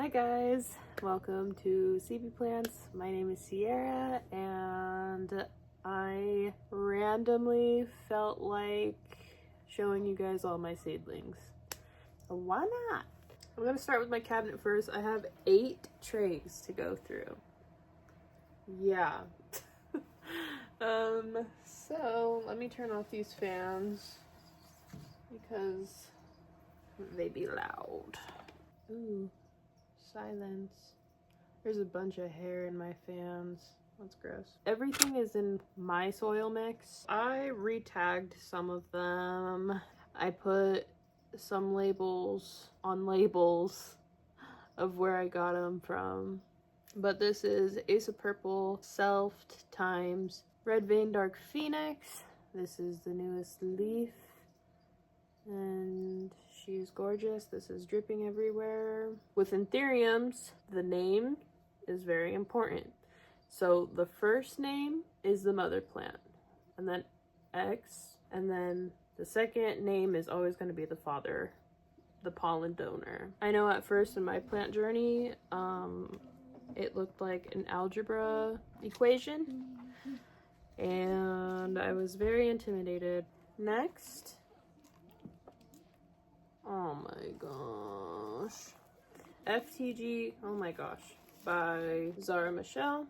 Hi guys, welcome to CB Plants. My name is Sierra and I randomly felt like showing you guys all my seedlings. Why not? I'm gonna start with my cabinet first. I have 8 trays to go through. Yeah. So let me turn off these fans because they be loud. Ooh. Silence. There's a bunch of hair in my fans. That's gross. Everything is in my soil mix. I re-tagged some of them. I put some labels on labels of where I got them from. But this is Ace of Purple, Selfed times Red Vein Dark Phoenix. This is the newest leaf. And she's gorgeous. This is dripping everywhere. With anthuriums, the name is very important. So the first name is the mother plant, and then X, and then the second name is always going to be the father, the pollen donor. I know at first in my plant journey, it looked like an algebra equation, and I was very intimidated. Next, oh my gosh. FTG, oh my gosh, by Zara Michelle.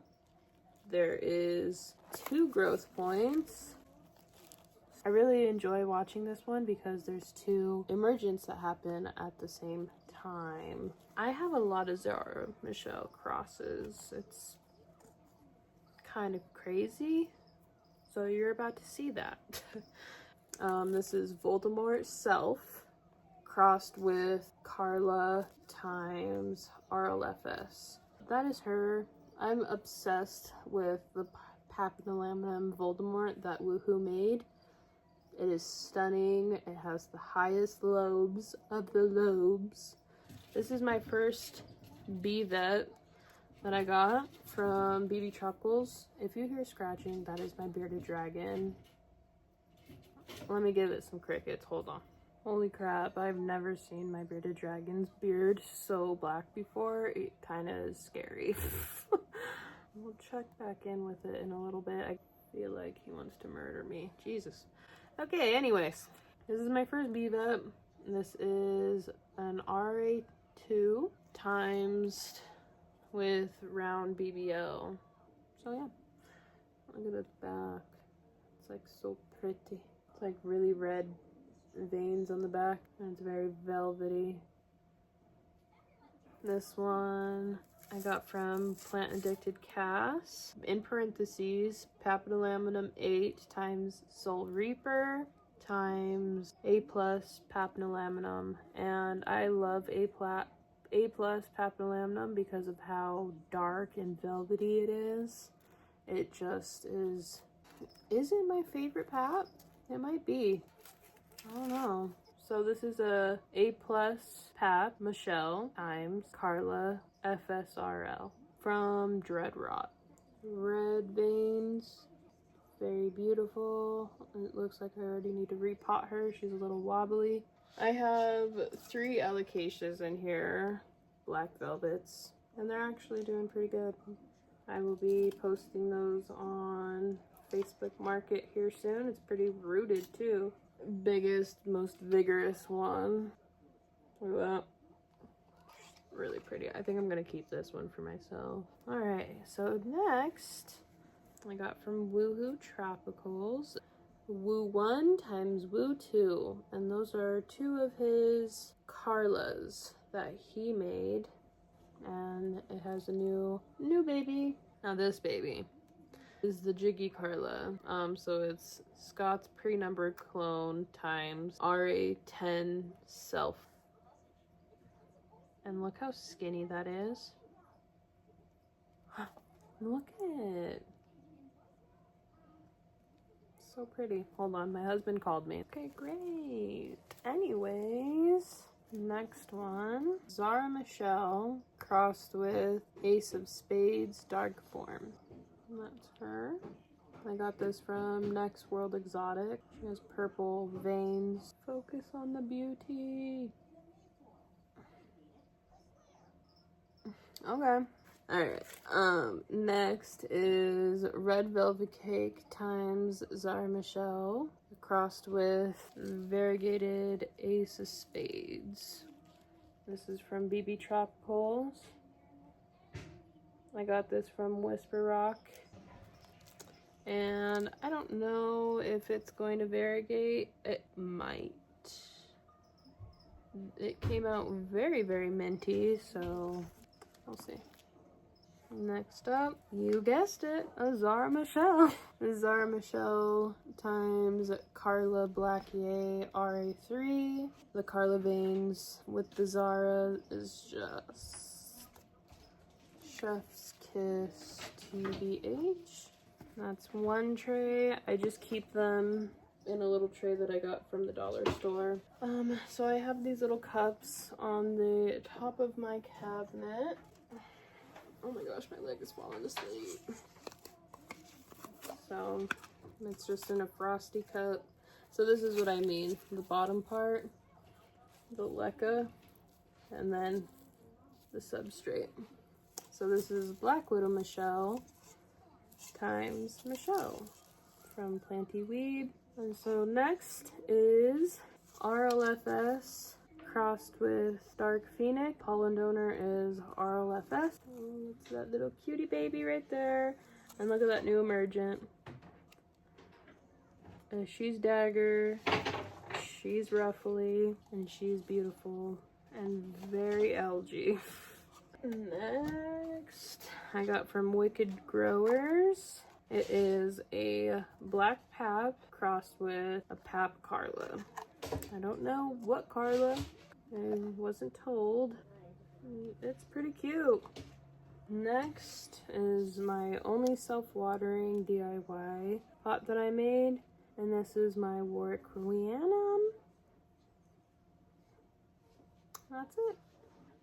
There is 2 growth points. I really enjoy watching this one because there's 2 emergents that happen at the same time. I have a lot of Zara Michelle crosses. It's kind of crazy. So you're about to see that. This is Voldemort Self crossed with Carla times RLFS. That is her. I'm obsessed with the Papillolaminum Voldemort that Woohoo made. It is stunning. It has the highest lobes of the lobes. This is my first bee vet that I got from BB Tropicals. If you hear scratching, that is my bearded dragon. Let me give it some crickets. Hold on. Holy crap, I've never seen my bearded dragon's beard so black before. It kind of is scary. We'll check back in with it in a little bit. I feel like he wants to murder me. Jesus. Okay, anyways. This is my first bee vet. This is an RA2 times with round BBL. So yeah. Look at the back. It's like so pretty. It's like really red veins on the back, and it's very velvety. This one I got from Plant Addicted Cass. In parentheses, Papillolaminum 8 times Soul Reaper times A plus Papillolaminum, and I love A plus Papillolaminum because of how dark and velvety it is. It just is. Is it my favorite pap? It might be. I don't know. So this is a plus pap Michelle times Carla FSRL from Dread Rot. Red veins, very beautiful. It looks like I already need to repot her. She's a little wobbly. I have 3 alocasias in here, black velvets, and they're actually doing pretty good. I will be posting those on Facebook Market here soon. It's pretty rooted too. Biggest, most vigorous one. Look at that. Really pretty. I think I'm gonna keep this one for myself. Alright, so next I got from Woohoo Tropicals. Woo 1 times Woo 2. And those are 2 of his Carlas that he made. And it has a new baby. Now this baby is the Jiggy Carla. So it's Scott's pre-numbered clone times RA10 self. And look how skinny that is. Look at it. So pretty. Hold on, my husband called me. Okay, great. Anyways, next one. Zara Michelle crossed with Ace of Spades Dark Form. That's her. I got this from Next World Exotic. She has purple veins. Focus on the beauty. Okay. Alright. Next is Red Velvet Cake times Zara Michelle, crossed with Variegated Ace of Spades. This is from BB Tropicals. I got this from Whisper Rock. And I don't know if it's going to variegate. It might. It came out very, very minty, so we'll see. Next up, you guessed it, a Zara Michelle. Zara Michelle times Carla Blackier RA3. The Carla veins with the Zara is just chef's kiss TBH. That's one tray. I just keep them in a little tray that I got from the dollar store. So I have these little cups on the top of my cabinet. Oh my gosh, my leg is falling asleep. So it's just in a frosty cup. So this is what I mean. The bottom part, the leca, and then the substrate. So this is Black Widow Michelle times Michelle from Planty Weed. And so next is RLFS crossed with Dark Phoenix. Pollen donor is RLFS. Oh, it's that little cutie baby right there. And look at that new emergent. She's dagger, she's ruffly, and she's beautiful and very algae. Next, I got from Wicked Growers. It is a black pap crossed with a pap Carla. I don't know what Carla. I wasn't told. It's pretty cute. Next is my only self-watering DIY pot that I made. And this is my Warwick Rhiannon. That's it.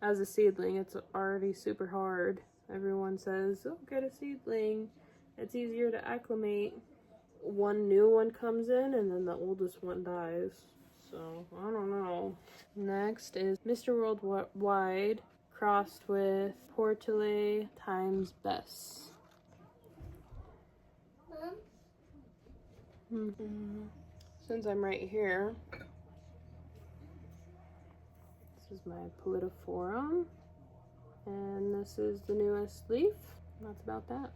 As a seedling, it's already super hard. Everyone says, oh, get a seedling. It's easier to acclimate. One new one comes in and then the oldest one dies. So, I don't know. Next is Mr. Worldwide crossed with Portele times Bess. Since I'm right here, this is my Politoforum, and this is the newest leaf. That's about that.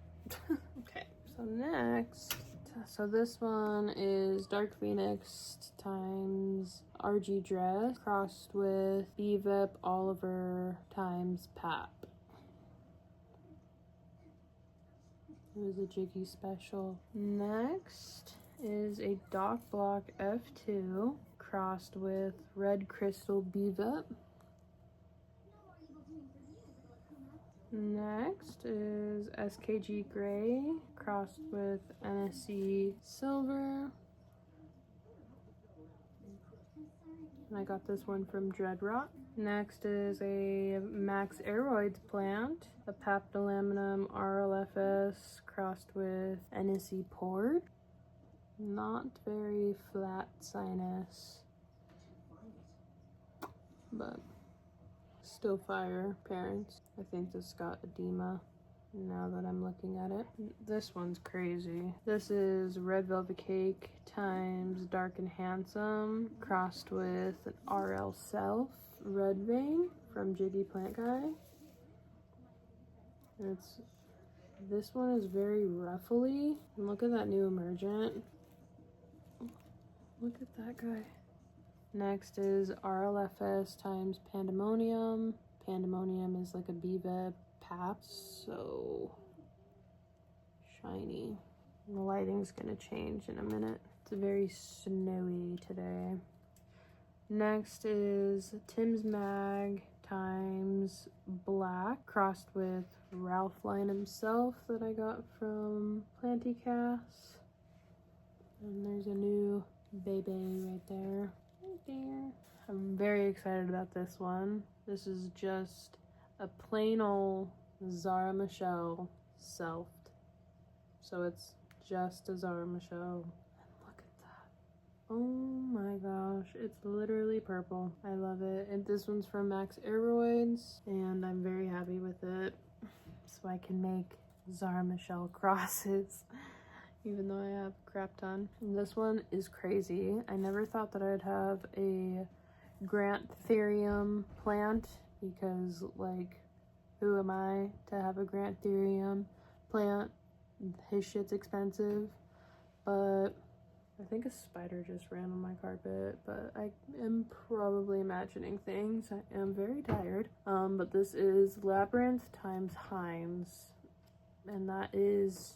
Okay, so next, so this one is Dark Phoenix times RG Dress crossed with Bevip Oliver times Pap. It was a Jiggy special. Next is a Dock Block F2 crossed with Red Crystal Bevip. Next is SKG Gray crossed with NSC Silver. And I got this one from Dreadrock. Next is a Max Aeroids plant, a Papidolaminum RLFS crossed with NSC Port. Not very flat sinus, but still fire parents. I think this got edema now that I'm looking at it. This one's crazy. This is Red Velvet Cake times Dark and Handsome crossed with an RL Self Red Vein from Jiggy Plant Guy. This one is very ruffly. And look at that new emergent. Look at that guy. Next is RLFS times Pandemonium. Pandemonium is like a Bevip pap, so shiny. And the lighting's gonna change in a minute. It's very snowy today. Next is Tim's Mag times Black crossed with Ralph Line himself that I got from Planty Cass. And there's a new baby right there. Right there. I'm very excited about this one. This is just a plain old Zara Michelle selfed. So it's just a Zara Michelle. And look at that. Oh my gosh, it's literally purple. I love it. And this one's from Max Aeroids, and I'm very happy with it. So I can make Zara Michelle crosses, even though I have a crap ton. And this one is crazy. I never thought that I'd have a Anthurium plant, because like, who am I to have a Anthurium plant? His shit's expensive. But I think a spider just ran on my carpet, but I am probably imagining things. I am very tired. But this is Labyrinth times Heinz, and that is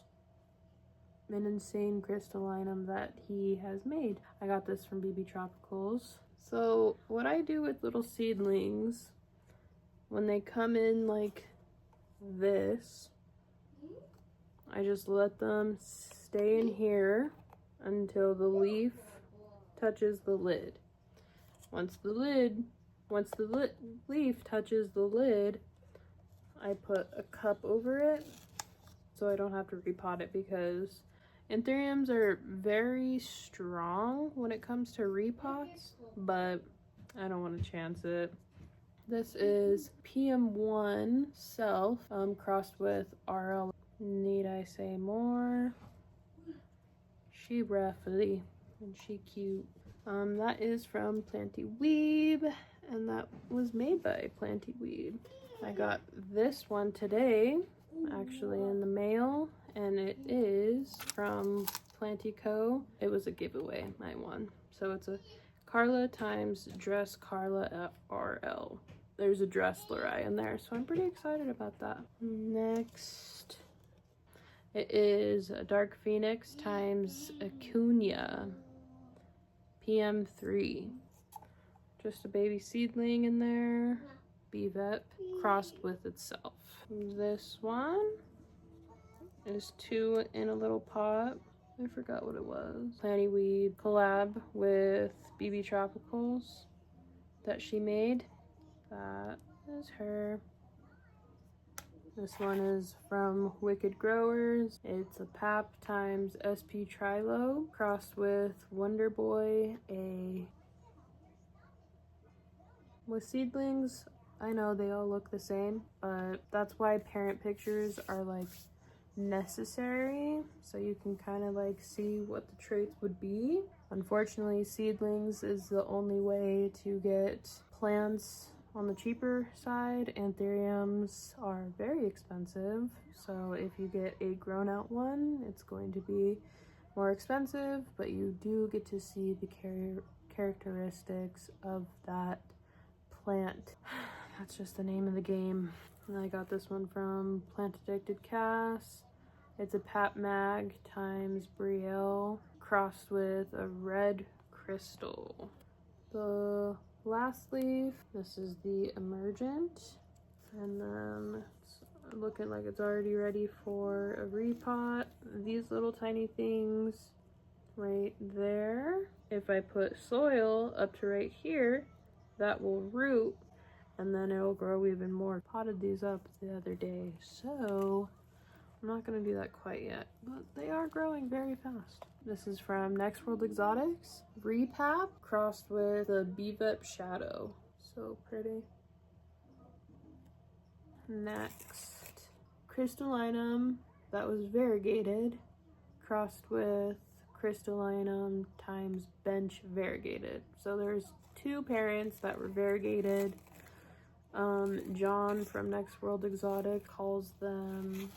an insane crystallinum that he has made. I got this from BB Tropicals. So what I do with little seedlings, when they come in like this, I just let them stay in here until the leaf touches the lid. Once the leaf touches the lid, I put a cup over it so I don't have to repot it, because anthuriums are very strong when it comes to repots, but I don't want to chance it. This is PM1 Self crossed with RL. Need I say more? She roughly, and she cute. That is from Planty Weeb, and that was made by Planty Weeb. I got this one today, actually in the mail, and it is from Planty Co. It was a giveaway, I won. So it's a Carla times Dress Carla RL. There's a Dress Lorai in there, so I'm pretty excited about that. Next, it is a Dark Phoenix times Acuna PM3. Just a baby seedling in there. BVEP crossed with itself. This one is 2 in a little pot. I forgot what it was. Planty Weed collab with BB Tropicals that she made. That is her. This one is from Wicked Growers. It's a PAP times SP Trilo crossed with Wonder Boy. With seedlings, I know they all look the same, but that's why parent pictures are like necessary, so you can kind of like see what the traits would be. Unfortunately, seedlings is the only way to get plants on the cheaper side. Anthuriums are very expensive, so if you get a grown out one, it's going to be more expensive, but you do get to see the characteristics of that plant. That's just the name of the game. And I got this one from Plant Addicted Cass. It's a Pat Mag times Brielle crossed with a red crystal. The last leaf, this is the emergent, and then it's looking like it's already ready for a repot. These little tiny things right there, if I put soil up to right here, that will root and then it'll grow even more. Potted these up the other day, so I'm not going to do that quite yet, but they are growing very fast. This is from Next World Exotics. Repap crossed with a BVEP Shadow. So pretty. Next, crystallinum that was variegated crossed with crystallinum times bench variegated. So there's 2 parents that were variegated. John from Next World Exotic calls them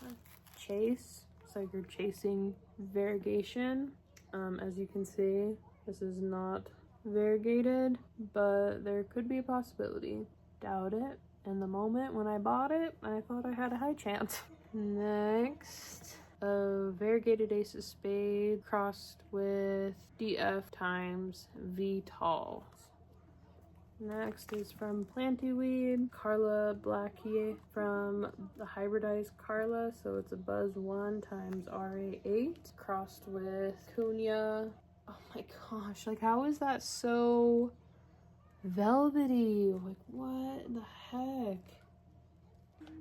chase. So you're chasing variegation. As you can see, this is not variegated, but there could be a possibility. Doubt it. In the moment when I bought it, I thought I had a high chance. Next, a variegated Ace of Spades crossed with DF times V Tall. Next is from Planty Weed, Carla Blackie from the hybridized Carla, so it's a Buzz 1 times RA8 crossed with Cunha. Oh my gosh, like how is that so velvety? Like what the heck?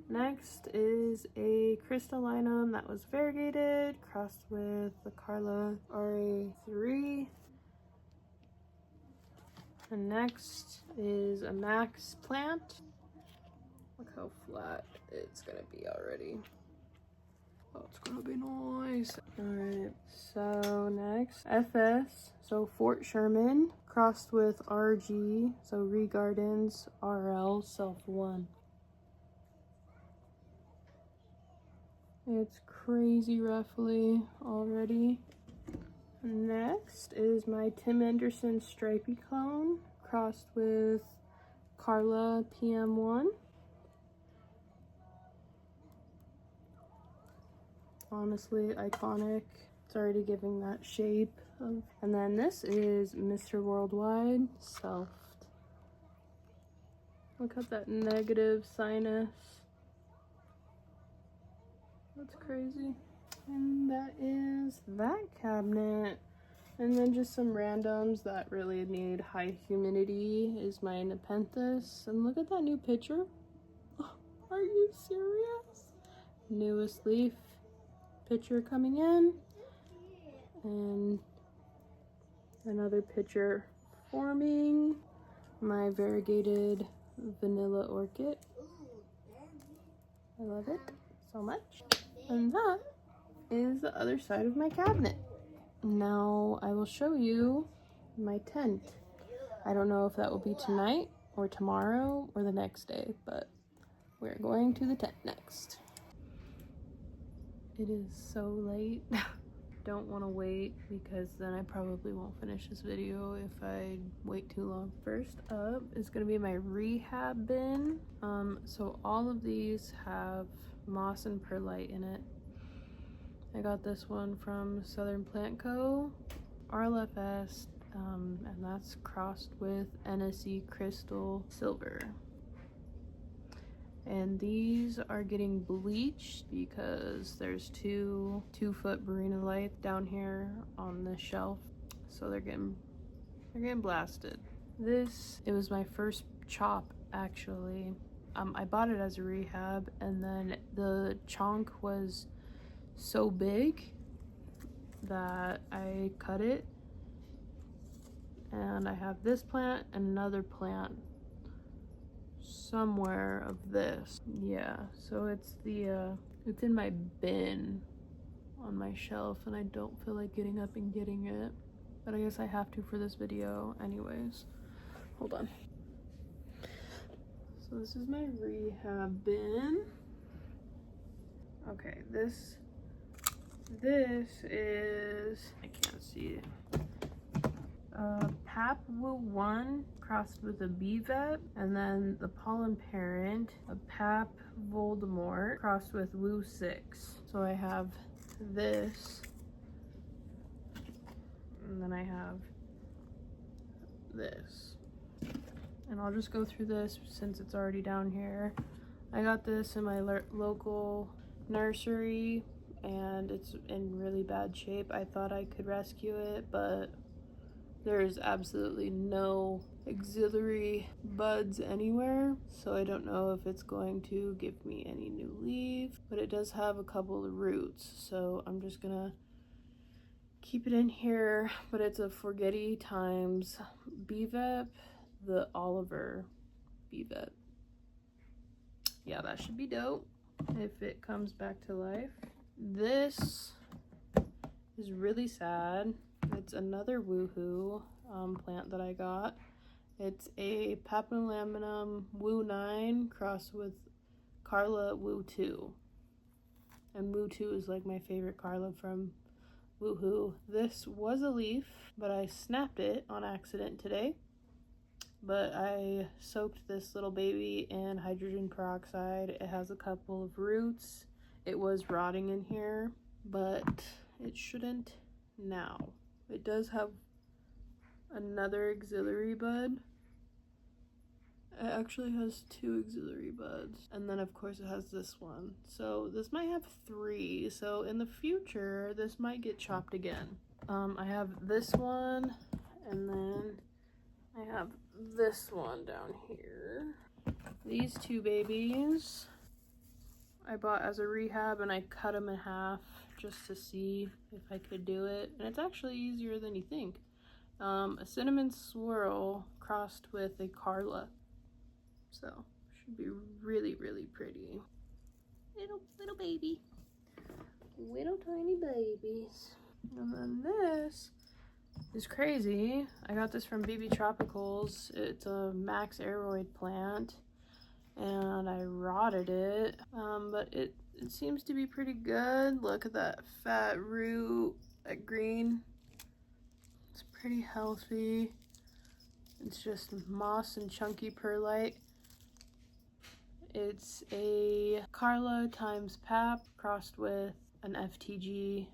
Next is a crystallinum that was variegated crossed with the Carla RA3. And next is a max plant. Look how flat it's gonna be already. Oh, it's gonna be nice. Alright, so next, FS, so Fort Sherman, crossed with RG, so Regardens, RL, Self 1. It's crazy roughly already. Next is my Tim Anderson Stripey clone, crossed with Carla PM1. Honestly, iconic. It's already giving that shape of, and then this is Mr. Worldwide Self. Look at that negative sinus. That's crazy. And that is that cabinet. And then just some randoms that really need high humidity is my Nepenthes. And look at that new picture. Oh, are you serious? Newest leaf picture coming in. And another picture forming. My variegated vanilla orchid. I love it so much. And that is the other side of my cabinet. Now I will show you my tent. I don't know if that will be tonight or tomorrow or the next day, but we're going to the tent next. It is so late. Don't want to wait because then I probably won't finish this video if I wait too long. First up is going to be my rehab bin. So all of these have moss and perlite in it. I got this one from Southern Plant Co. RLFS, and that's crossed with NSE Crystal Silver. And these are getting bleached because there's two 2-foot Barina lights down here on this shelf, so they're getting blasted. It was my first chop actually. I bought it as a rehab, and then the chunk was so big that I cut it, and I have this plant and another plant somewhere of this. Yeah, so it's in my bin on my shelf, and I don't feel like getting up and getting it, but I guess I have to for this video anyways. Hold on. So this is my rehab bin. Okay, this is, I can't see it, Pap Woo 1 crossed with a BVET, and then the pollen parent, a Pap Voldemort crossed with Woo 6. So I have this, and then I have this. And I'll just go through this since it's already down here. I got this in my local nursery, and it's in really bad shape. I thought I could rescue it, but there's absolutely no auxiliary buds anywhere, so I don't know if it's going to give me any new leaf, but it does have a couple of roots, so I'm just gonna keep it in here. But it's a Forgetti times BVEP, the Oliver BVEP. Yeah, that should be dope if it comes back to life. This is really sad. It's another Woohoo plant that I got. It's a Papillamum Woo 9 crossed with Carla Woo 2. And Woo 2 is like my favorite Carla from Woohoo. This was a leaf, but I snapped it on accident today. But I soaked this little baby in hydrogen peroxide. It has a couple of roots. It was rotting in here, but it shouldn't now. It does have another auxiliary bud. It actually has 2 auxiliary buds. And then of course it has this one. So this might have 3. So in the future, this might get chopped again. I have this one, and then I have this one down here. These 2 babies I bought as a rehab, and I cut them in half just to see if I could do it. And it's actually easier than you think. A cinnamon swirl crossed with a Carla. So should be really, really pretty. Little baby. Little tiny babies. And then this is crazy. I got this from BB Tropicals. It's a max aeroid plant. And I rotted it. But it seems to be pretty good. Look at that fat root, that green. It's pretty healthy. It's just moss and chunky perlite. It's a Carla times Pap crossed with an FTG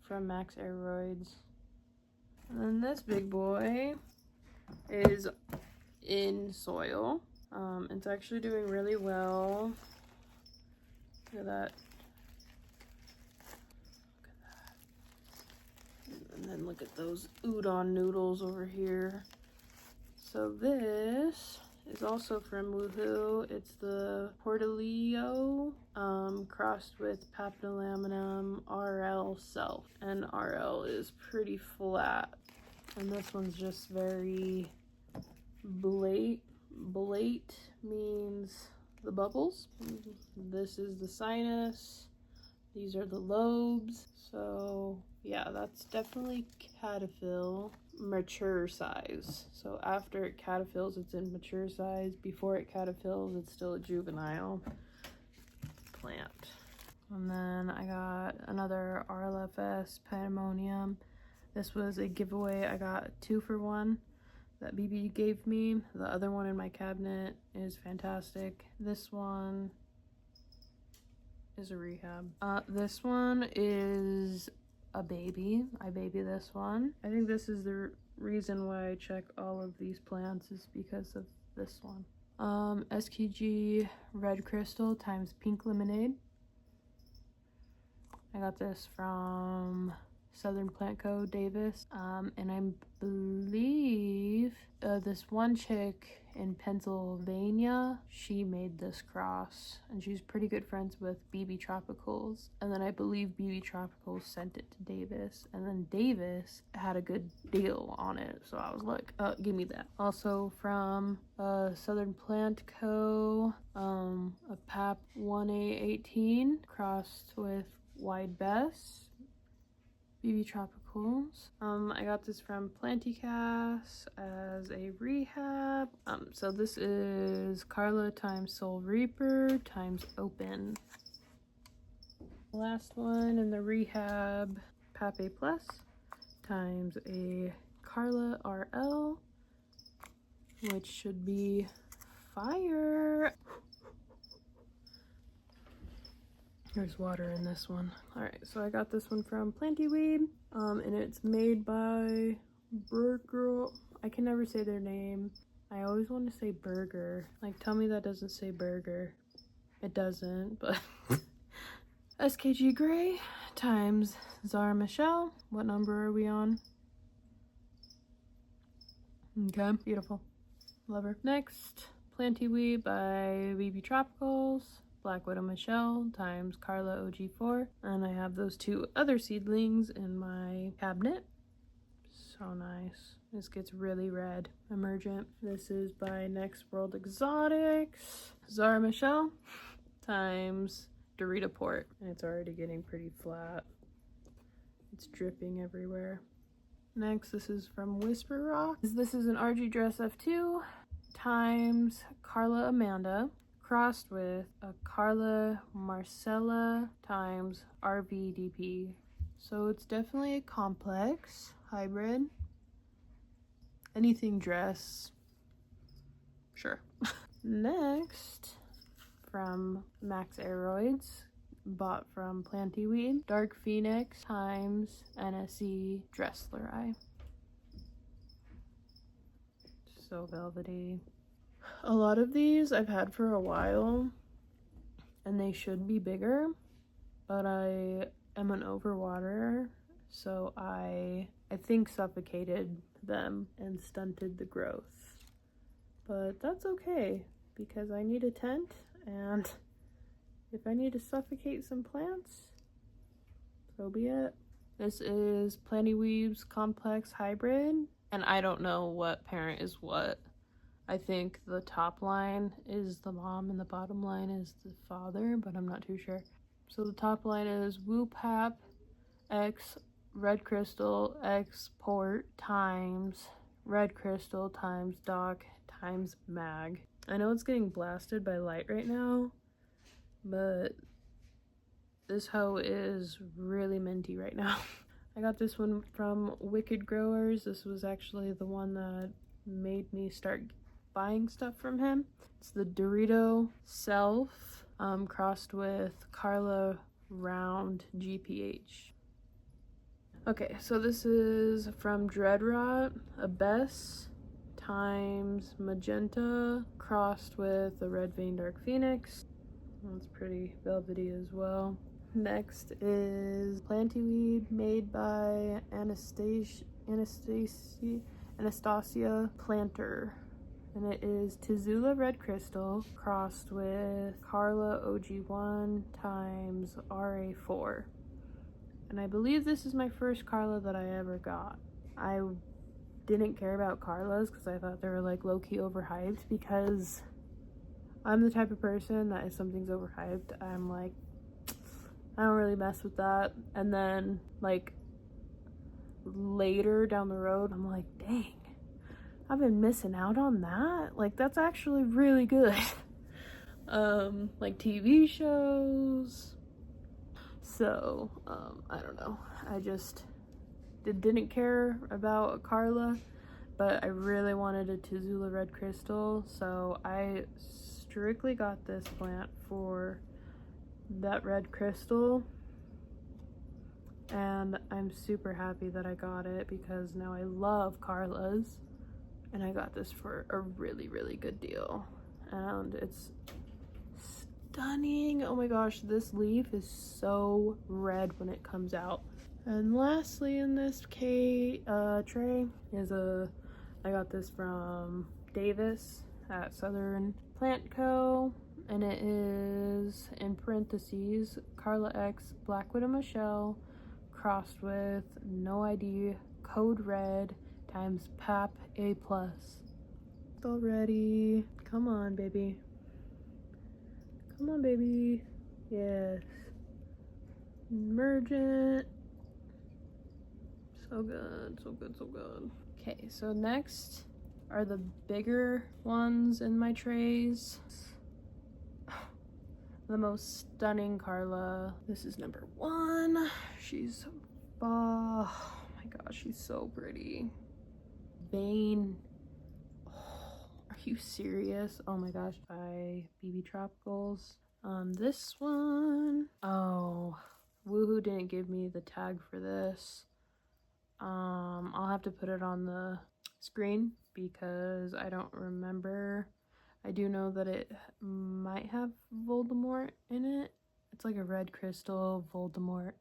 from Max Aeroids. And then this big boy is in soil. It's actually doing really well. Look at that. And then look at those udon noodles over here. So this is also from Woohoo. It's the Portalillo crossed with Papillolaminum RL Self. And RL is pretty flat. And this one's just very blate. Blate means the bubbles. This is the sinus. These are the lobes. So yeah, that's definitely cataphyll mature size. So after it cataphyls, it's in mature size. Before it cataphyls, it's still a juvenile plant. And then I got another RLFS Pandemonium. This was a giveaway. I got 2 for 1 that BB gave me. The other one in my cabinet is fantastic. This one is a rehab. This one is a baby. I baby this one. I think this is the reason why I check all of these plants is because of this one. SKG Red Crystal times Pink Lemonade. I got this from Southern Plant Co. Davis. And I believe this one chick in Pennsylvania, she made this cross, and she's pretty good friends with BB Tropicals. And then I believe BB Tropicals sent it to Davis, and then Davis had a good deal on it, so I was like, give me that. Also from Southern Plant Co., a PAP 1A18 crossed with Wide Bess. BB Tropicals. I got this from Planticast as a rehab. So this is Carla times Soul Reaper times Open. Last one in the rehab, Pape Plus times a Carla RL, which should be fire. There's water in this one. Alright, so I got this one from Plantyweed, and it's made by Burger. I can never say their name. I always want to say Burger. Like, tell me that doesn't say Burger. It doesn't, but SKG Gray times Zara Michelle. What number are we on? Okay, beautiful. Love her. Next, Plantyweed by BB Tropicals. Black Widow Michelle times Carla OG4. And I have those 2 other seedlings in my cabinet. So nice. This gets really red. Emergent. This is by Next World Exotics. Zara Michelle times Dorita Port. And it's already getting pretty flat. It's dripping everywhere. Next, this is from Whisper Rock. This is an RG Dress F2 times Carla Amanda, crossed with a Carla Marcella times RVDP. So it's definitely a complex hybrid. Anything dress, sure. Next, from Max Aeroids, bought from Plantyweed, Dark Phoenix times NSE Dressler Eye. So velvety. A lot of these I've had for a while, and they should be bigger, but I am an overwaterer, so I think suffocated them and stunted the growth. But that's okay, because I need a tent, and if I need to suffocate some plants, so be it. This is Plantyweave's Complex Hybrid, and I don't know what parent is what. I think the top line is the mom and the bottom line is the father, but I'm not too sure. So the top line is Woopap X Red Crystal X Port times Red Crystal times Doc times Mag. I know it's getting blasted by light right now, but this hoe is really minty right now. I got this one from Wicked Growers. This was actually the one that made me start buying stuff from him. It's the Dorito Self crossed with Carla Round GPH. Okay, so this is from Dreadrot, a Bess times Magenta crossed with the Red Vein Dark Phoenix. That's pretty velvety as well. Next is Plantyweed made by Anastasia Planter. And it is Tizula Red Crystal crossed with Carla OG1 times RA4. And I believe this is my first Carla that I ever got. I didn't care about Carlas because I thought they were like low-key overhyped, because I'm the type of person that if something's overhyped, I'm like, I don't really mess with that. And then like later down the road, I'm like, dang, I've been missing out on that. Like, that's actually really good. Like TV shows. So, I don't know. I just didn't care about Carla, but I really wanted a Tizula Red Crystal, so I strictly got this plant for that red crystal, and I'm super happy that I got it because now I love Carla's, and I got this for a really, really good deal, and it's stunning. Oh my gosh, this leaf is so red when it comes out. And lastly in this tray is I got this from Davis at Southern Plant Co. And it is, in parentheses, Carla X Black Widow Michelle crossed with No ID Code Red times PAP A+. Already. Come on, baby. Come on, baby. Yes. Emergent. So good, so good, so good. Okay, so next are the bigger ones in my trays. The most stunning Carla. This is number 1. She's, oh my gosh, she's so pretty. Bane. Oh, are you serious? Oh my gosh, by BB Tropicals. This one, oh, Woohoo didn't give me the tag for this. I'll have to put it on the screen because I don't remember. I do know that it might have Voldemort in it. It's like a red crystal Voldemort.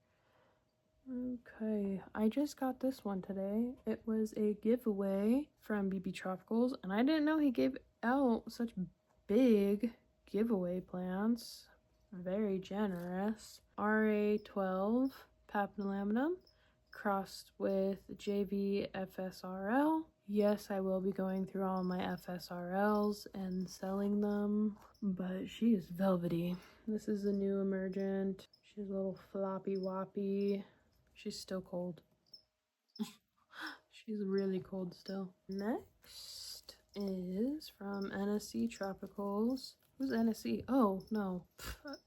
Okay, I just got this one today. It was a giveaway from BB Tropicals, and I didn't know he gave out such big giveaway plants. Very generous. RA12 Papillamatum crossed with JV FSRL. Yes, I will be going through all my FSRLs and selling them, but she is velvety. This is the new emergent. She's a little floppy woppy. She's still cold. She's really cold still. Next is from NSC Tropicals. Who's NSC? Oh, no.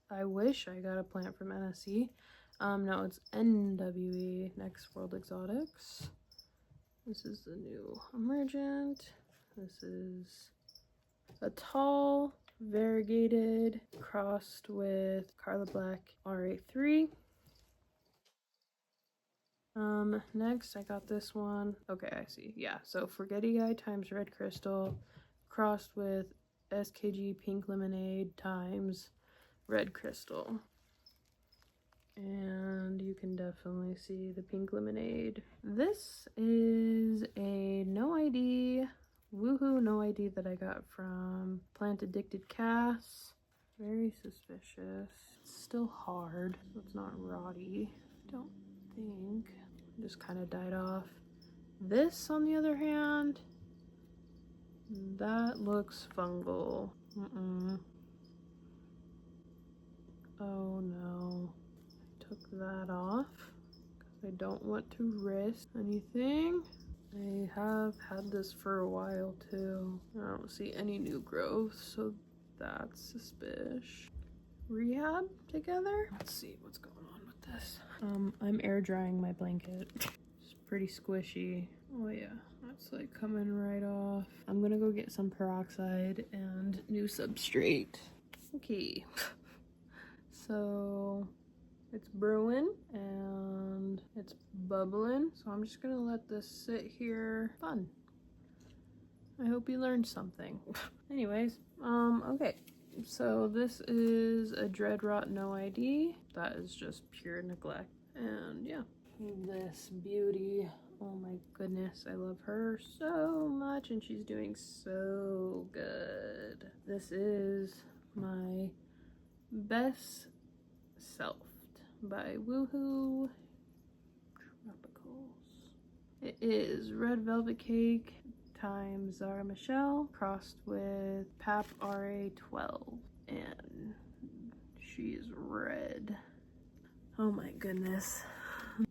I wish I got a plant from NSC. No, it's NWE, Next World Exotics. This is the new emergent. This is a tall, variegated, crossed with Carla Black RA3. Next I got this one. Okay, I see. Yeah, so Forgetty Guy times Red Crystal, crossed with SKG Pink Lemonade times Red Crystal. And you can definitely see the pink lemonade. This is a no ID, Woohoo no ID that I got from Plant Addicted Cass. Very suspicious. It's still hard, so it's not rotty, I don't think just kind of died off. This, on the other hand, that looks fungal. Oh no. I took that off because I don't want to risk anything. I have had this for a while too. I don't see any new growth, so that's suspicious. Rehab together? Let's see what's going on with this. I'm air drying my blanket. It's pretty squishy. Oh yeah, that's like coming right off. I'm gonna go get some peroxide and new substrate. Okay. So it's brewing and it's bubbling. So I'm just gonna let this sit here. Fun. I hope you learned something. Anyways, okay. So this is a Dread Rot No ID. That is just pure neglect. And yeah, this beauty. Oh my goodness, I love her so much and she's doing so good. This is my Best Selfed by Woohoo Tropicals. It is Red Velvet Cake times Zara Michelle crossed with Pap RA12, and she is red. Oh my goodness, it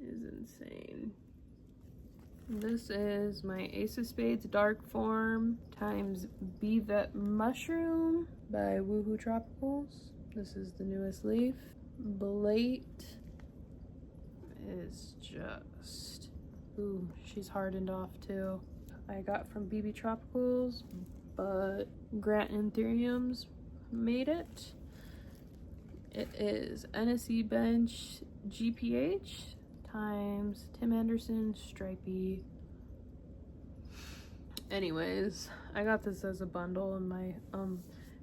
is insane. This is my Ace of Spades Dark Form times Bevet Mushroom by Woohoo Tropicals. This is the newest leaf. Blate is just, ooh, she's hardened off too. I got from BB Tropicals, but Grant Anthuriums made it. It is NSE Bench GPH times Tim Anderson Stripey. Anyways, I got this as a bundle in my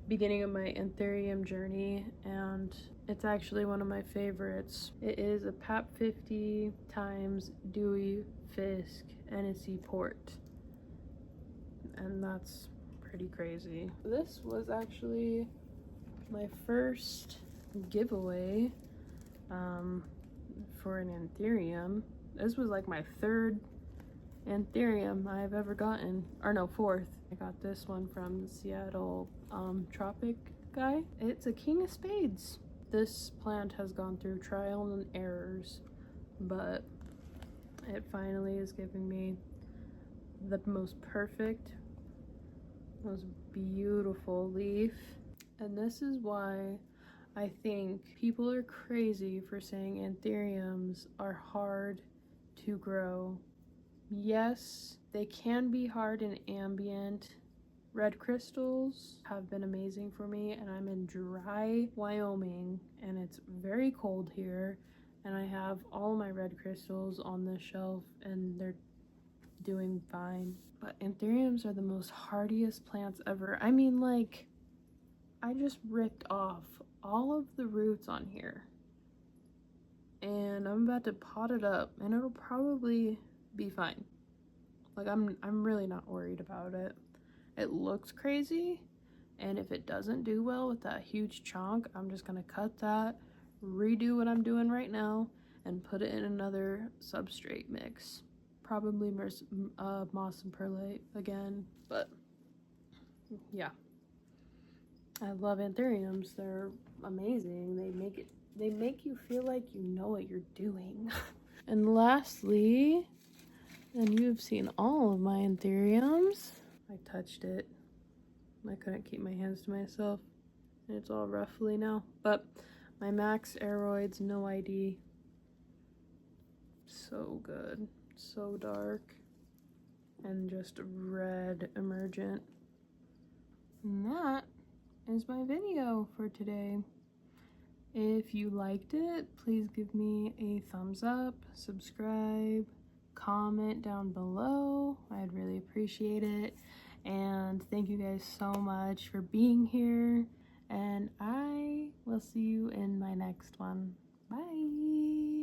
beginning of my Anthurium journey, and it's actually one of my favorites. It is a PAP 50 times Dewey Fisk NSE Port, and that's pretty crazy. This was actually my first giveaway for an Anthurium. This was like my third Anthurium I've ever gotten, or no, fourth. I got this one from the Seattle Tropic guy. It's a King of Spades. This plant has gone through trial and errors, but it finally is giving me the most perfect, most beautiful leaf. And this is why I think people are crazy for saying anthuriums are hard to grow. Yes, they can be hard in ambient. Red crystals have been amazing for me, and I'm in dry Wyoming and it's very cold here, and I have all my red crystals on the shelf and they're doing fine. But anthuriums are the most hardiest plants ever. I mean, like, I just ripped off all of the roots on here and I'm about to pot it up and it'll probably be fine. Like, I'm really not worried about it. It looks crazy, and if it doesn't do well with that huge chunk, I'm just gonna cut that, redo what I'm doing right now, and put it in another substrate mix. Probably moss and perlite again. But yeah, I love anthuriums. They're amazing. They make you feel like you know what you're doing. And lastly, and you've seen all of my anthuriums. I touched it. I couldn't keep my hands to myself. And it's all roughly now. But my Max Aeroids No ID. So good. So dark. And just red emergent. And that is my video for today. If you liked it, please give me a thumbs up, subscribe, comment down below. I'd really appreciate it. And thank you guys so much for being here, and I will see you in my next one. Bye.